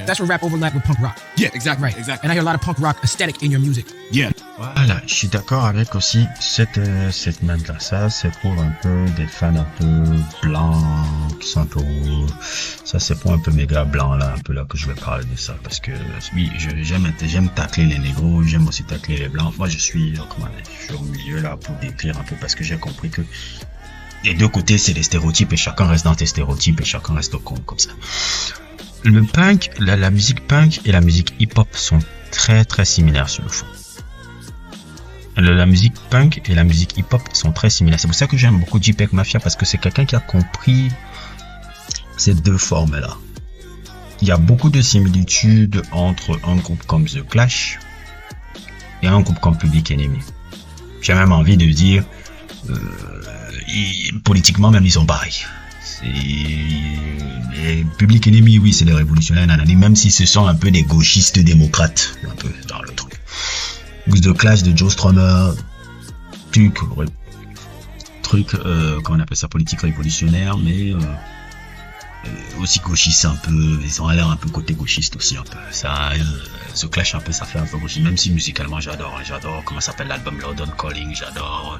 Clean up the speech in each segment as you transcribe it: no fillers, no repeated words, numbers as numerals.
That's where rap overlapped with punk rock. Yeah, exactly, Right. exactly. And I hear a lot of punk rock aesthetic in your music. Yeah. Voilà, je suis d'accord avec aussi cette là. Ça, c'est pour un peu des fans un peu blancs qui sont un peu... Ça, c'est pour un peu mes gars blancs là, un peu là que je vais parler de ça. Parce que oui, j'aime tacler les négros, j'aime aussi tacler les blancs. Moi, je suis au milieu là pour décrire un peu parce que j'ai compris que les deux côtés, c'est des stéréotypes et chacun reste dans tes stéréotypes et chacun reste au compte comme ça. Le punk, la musique punk et la musique hip-hop sont très très similaires sur le fond. La musique punk et la musique hip-hop sont très similaires. C'est pour ça que j'aime beaucoup JPEG Mafia parce que c'est quelqu'un qui a compris ces deux formes-là. Il y a beaucoup de similitudes entre un groupe comme The Clash et un groupe comme Public Enemy. J'ai même envie de dire, politiquement même ils sont pareils. Les Public Enemy, oui, c'est des révolutionnaires, nanani, même si ce sont un peu des gauchistes démocrates, un peu dans le truc. The Clash de Joe Strummer, comment on appelle ça, politique révolutionnaire, mais aussi gauchiste un peu, ils ont l'air un peu côté gauchiste aussi un peu. Ça, The Clash un peu, ça fait un peu gauchiste, même si musicalement j'adore, comment s'appelle l'album London Calling, j'adore.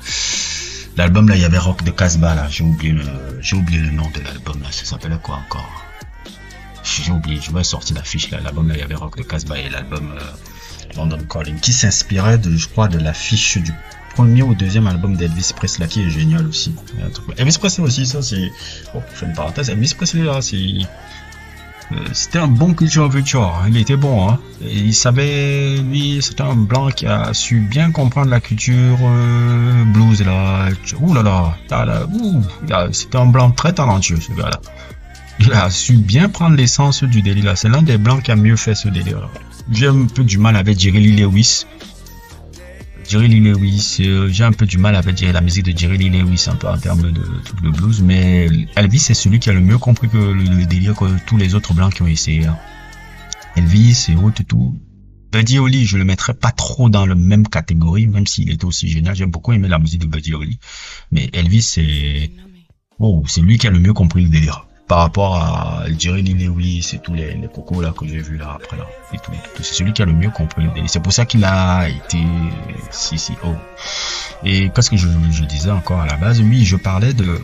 L'album là, il y avait Rock de Casbah là, j'ai oublié le nom de l'album là, ça s'appelait quoi encore? J'ai oublié, je vais sortir l'affiche là, l'album là, il y avait Rock de Casbah et l'album London Calling, qui s'inspirait je crois, de l'affiche du premier ou deuxième album d'Elvis Presley, qui est génial aussi. Elvis Presley aussi, ça c'est, je fais une parenthèse, Elvis Presley là, c'était un bon culture vulture, il était bon, hein. Et il savait, lui, c'était un blanc qui a su bien comprendre la culture blues là. Ouh là là, c'était un blanc très talentueux ce gars-là. Il a su bien prendre l'essence du délire là. C'est l'un des blancs qui a mieux fait ce délire là. J'ai un peu du mal avec Jerry Lee Lewis. J'ai un peu du mal avec la musique de Jerry Lee Lewis un peu en termes de tout le blues, mais Elvis c'est celui qui a le mieux compris que le délire que tous les autres blancs qui ont essayé. Elvis et autres et tout. Buddy Holly, je le mettrais pas trop dans la même catégorie, même s'il était aussi génial. J'ai beaucoup aimé la musique de Buddy Holly, mais Elvis c'est lui qui a le mieux compris le délire. Par rapport à Jerry Lee Lewis et tous les cocos là que j'ai vu là après là et tout, c'est celui qui a le mieux compris le délire. C'est pour ça qu'il a été CCO. Et qu'est-ce que je disais encore à la base? Oui, je parlais de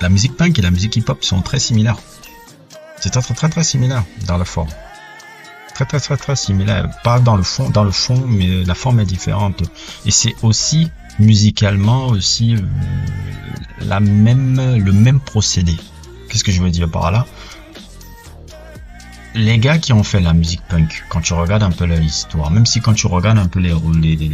la musique punk et la musique hip-hop sont très similaires. C'est très similaire dans la forme. Très similaire. Pas dans le fond, mais la forme est différente. Et c'est aussi musicalement aussi le même procédé. Qu'est-ce que je veux dire par là? Les gars qui ont fait la musique punk, quand tu regardes un peu leur histoire, même si quand tu regardes un peu les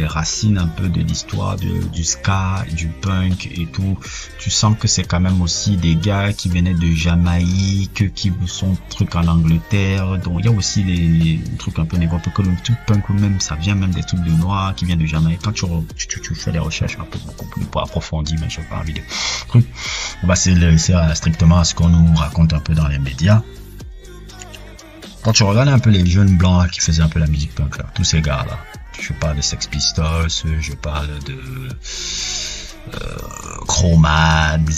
racines un peu de l'histoire du ska, du punk et tout, tu sens que c'est quand même aussi des gars qui venaient de Jamaïque, qui sont trucs en Angleterre, donc il y a aussi des trucs un peu négro, que le truc punk même, ça vient même des trucs de noirs qui viennent de Jamaïque. Quand tu fais des recherches un peu beaucoup plus approfondies, mais je n'ai pas envie de trucs, bah c'est strictement ce qu'on nous raconte un peu dans les médias. Quand tu regardes un peu les jeunes blancs qui faisaient un peu la musique punk là, tous ces gars là, je parle de Sex Pistols, je parle de Cro-Mags,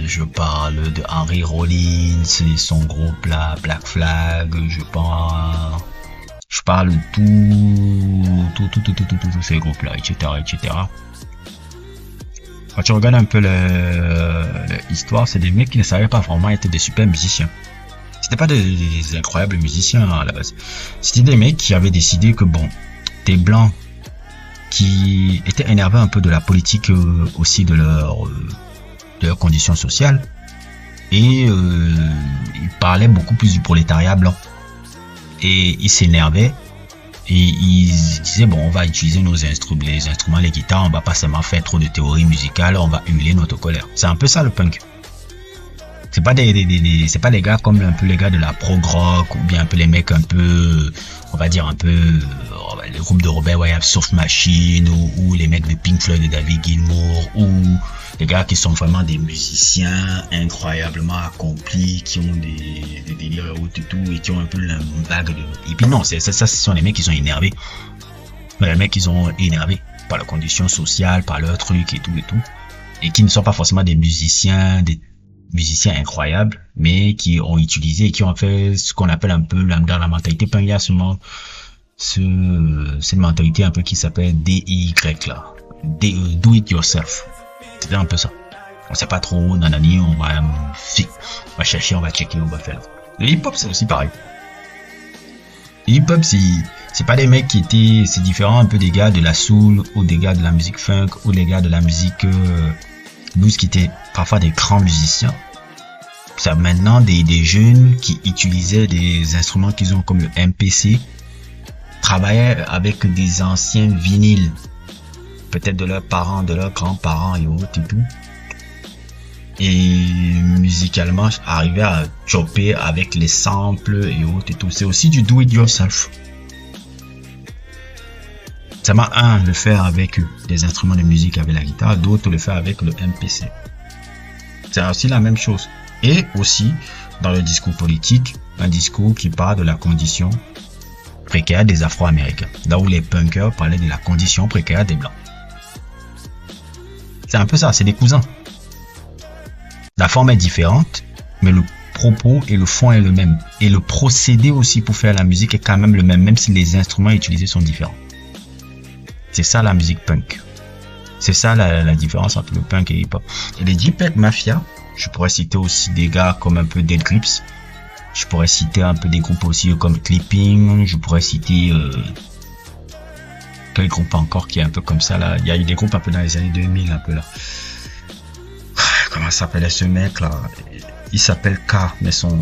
je parle de Henry Rollins et son groupe là, Black Flag, je parle de tous ces groupes là, etc. Quand tu regardes un peu l'histoire, c'est des mecs qui ne savaient pas vraiment être des super musiciens. C'était pas des incroyables musiciens à la base. C'était des mecs qui avaient décidé que des blancs qui étaient énervés un peu de la politique aussi de leur conditions sociales et ils parlaient beaucoup plus du prolétariat blanc et ils s'énervaient et ils disaient on va utiliser les instruments, les guitares, on va pas seulement faire trop de théorie musicale, on va hurler notre colère. C'est un peu ça le punk. C'est pas c'est pas les gars comme un peu les gars de la prog rock ou bien un peu les mecs un peu, on va dire un peu les groupes de Robert Wyatt, Soft Machine ou les mecs de Pink Floyd de David Gilmour ou les gars qui sont vraiment des musiciens incroyablement accomplis qui ont des délires et tout et qui ont un peu la vague de... Et puis non, ça ce sont les mecs qui sont énervés. Les mecs qui sont énervés par leurs conditions sociales, par leurs trucs et tout et qui ne sont pas forcément des musiciens, musiciens incroyables, mais qui ont utilisé et qui ont fait ce qu'on appelle un peu dans la mentalité punk, il y a seulement cette mentalité un peu qui s'appelle DIY là. Do it yourself. C'était un peu ça. On sait pas trop, nanani, on va chercher, on va checker, on va faire. Le hip-hop, c'est aussi pareil. Le hip-hop, c'est pas des mecs qui étaient, c'est différent un peu des gars de la soul, ou des gars de la musique funk, ou des gars de la musique blues qui étaient parfois des grands musiciens. C'est maintenant des jeunes qui utilisaient des instruments qu'ils ont comme le MPC, travaillaient avec des anciens vinyles, peut-être de leurs parents, de leurs grands-parents et autres et tout. Et musicalement, arriver à chopper avec les samples et autres et tout. C'est aussi du do it yourself. Ça m'a le faire avec des instruments de musique avec la guitare, d'autres le faire avec le MPC. C'est aussi la même chose. Et aussi, dans le discours politique, un discours qui parle de la condition précaire des Afro-Américains. Là où les punkers parlaient de la condition précaire des Blancs. C'est un peu ça, c'est des cousins. La forme est différente, mais le propos et le fond est le même. Et le procédé aussi pour faire la musique est quand même le même si les instruments utilisés sont différents. C'est ça la musique punk. C'est ça la différence entre le punk et le hip-hop. Et les J-Punk Mafia, je pourrais citer aussi des gars comme un peu Dead Grips. Je pourrais citer un peu des groupes aussi comme Clipping. Je pourrais citer... quel groupe encore qui est un peu comme ça là. Il y a eu des groupes un peu dans les années 2000 un peu là. Comment s'appelait ce mec là? Il s'appelle K, mais son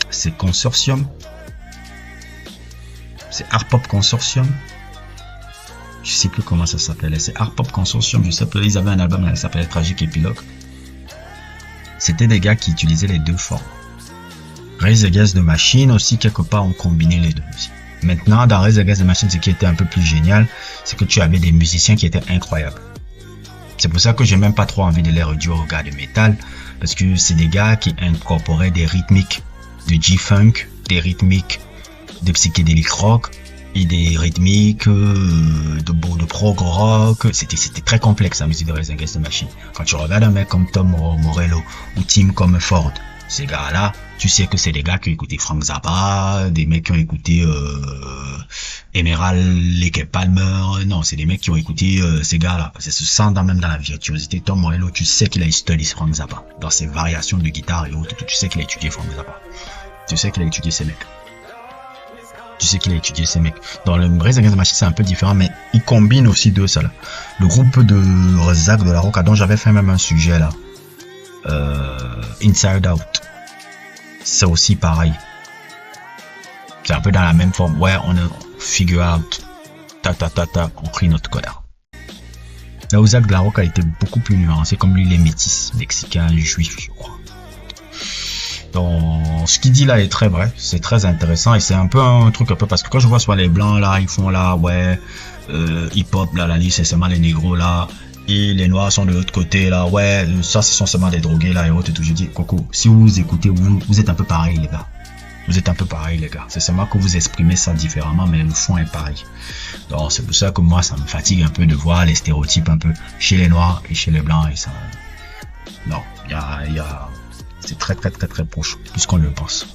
c'est Consortium. C'est Art Pop Consortium. Je sais plus comment ça s'appelait. C'est Art Pop Consortium. Je sais plus. Ils avaient un album qui s'appelait Tragic Epilogue. C'était des gars qui utilisaient les deux formes. Rage Against the Machine aussi, quelque part, ont combiné les deux aussi. Maintenant, dans Rage Against the Machine, ce qui était un peu plus génial, c'est que tu avais des musiciens qui étaient incroyables. C'est pour ça que j'ai même pas trop envie de les réduire aux gars de métal, parce que c'est des gars qui incorporaient des rythmiques de G-Funk, des rythmiques de psychédélique rock, et des rythmiques de prog rock. C'était très complexe la musique de Rage Against the Machine. Quand tu regardes un mec comme Tom Morello ou Tim Commerford, ces gars-là, tu sais que c'est des gars qui ont écouté Frank Zappa, des mecs qui ont écouté Emerald Lake Palmer. Non, c'est des mecs qui ont écouté ces gars-là. Ça se sent même dans la virtuosité. Tom Morello, tu sais qu'il a étudié Frank Zappa. Dans ses variations de guitare et autres, tu sais qu'il a étudié Frank Zappa. Tu sais qu'il a étudié ces mecs. Tu sais qu'il a étudié ces mecs. Dans le Rage Against the Machine, c'est un peu différent, mais il combine aussi deux, ça là. Le groupe de Zach de la Rocca, dont j'avais fait même un sujet là. Inside Out. C'est aussi pareil. C'est un peu dans la même forme. Ouais, on figure out. On crie notre colère. Là où Zach de la Rocca était beaucoup plus nuancé, comme lui, les métis, mexicains, juifs, je crois. Donc, ce qu'il dit là est très vrai, c'est très intéressant et c'est un peu un truc un peu parce que quand je vois soit les blancs là, ils font là, ouais, hip-hop là, la liste c'est seulement les négros là, et les noirs sont de l'autre côté là, ouais, ça ce sont seulement des drogués là et autres et tout. Je dis, Coco, si vous écoutez, vous êtes un peu pareil les gars. Vous êtes un peu pareil les gars. C'est seulement que vous exprimez ça différemment, mais le fond est pareil. Donc c'est pour ça que moi ça me fatigue un peu de voir les stéréotypes un peu chez les noirs et chez les blancs et ça. Non, il y a c'est très proche, plus qu'on le pense.